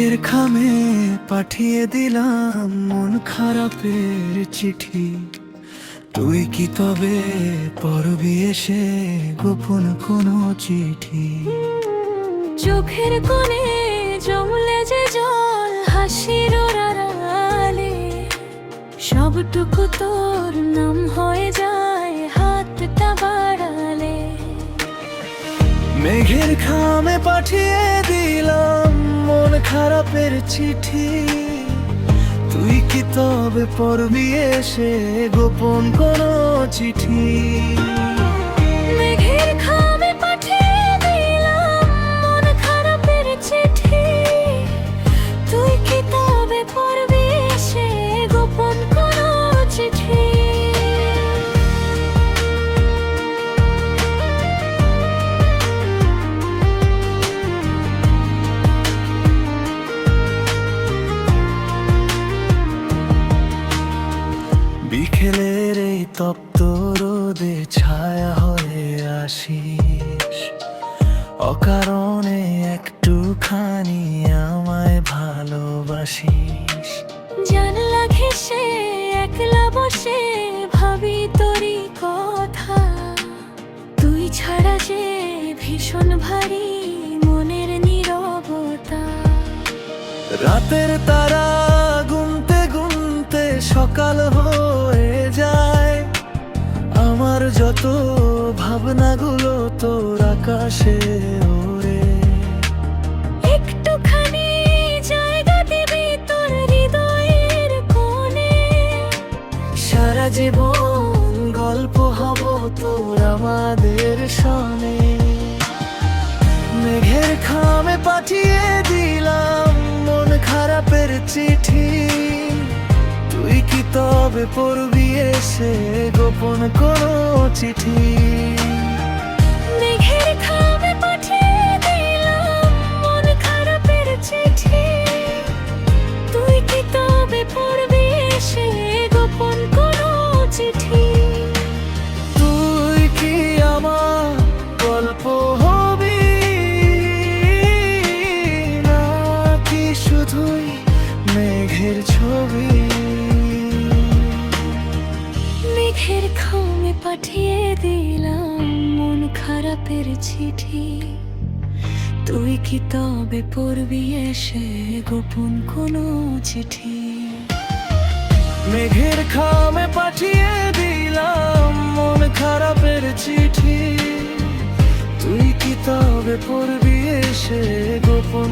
মেঘের খামে পাঠিয়ে দিলাম মন খারাপের চিঠি। তুই কি তবে পড়বি এসে গোপন কোনো চিঠি? চোখের কোণে জমলে যে জল হাসির আড়ালে, সবটুকু তোর নাম হয়ে যায় হাতটা বাড়ালে। মেঘের খামে পাঠিয়ে দিলাম মন খারাপের চিঠি। তুই কি তবে পড়বি এসে গোপন কোনো চিঠি? মেঘের খামে পাঠিয়ে দিলাম মন খারাপের চিঠি। তুই কি তবে পড়বি এসে গোপন কোনো চিঠি? বিকেলের এই তপ্ত রোদে ছায়া হয়ে আসিস, অকারণে একটুখানি আমায় ভালোবাসিস। জানলা ঘেঁষে একলা বসে ভাবি তোরই কথা। তুই ছাড়া যে ভীষণ ভারী মনের নীরবতা। রাতের তারা গুনতে গুনতে সকাল হয়ে যায়। আমার যত ভাবনাগুলো তোর আকাশে ওড়ে। একটুখানি জায়গা দিবি তোর হৃদয়ের কোণে। সারা জীবন গল্প হব তোর আমাদের সনে। মেঘের খামে পাঠিয়ে দিলাম মন খারাপের চিঠি। তুই কি তবে পড়বি এসে গোপন কোনো চিঠি? মেঘের খামে পাঠিয়ে দিলাম মন খারাপের চিঠি। তুই কি তবে পড়বি এসে গোপন কোনো চিঠি? তুই কি আমার গল্প হবি, নাকি শুধুই মেঘের ছবি? মেঘের খামে পাঠিয়ে দিলাম মন খারাপের চিঠি। তুই কি তবে পড়বি এসে গোপন কোনো চিঠি? মেঘের খামে পাঠিয়ে দিলাম মন খারাপের চিঠি। তুই কি তবে পড়বি এসে গোপন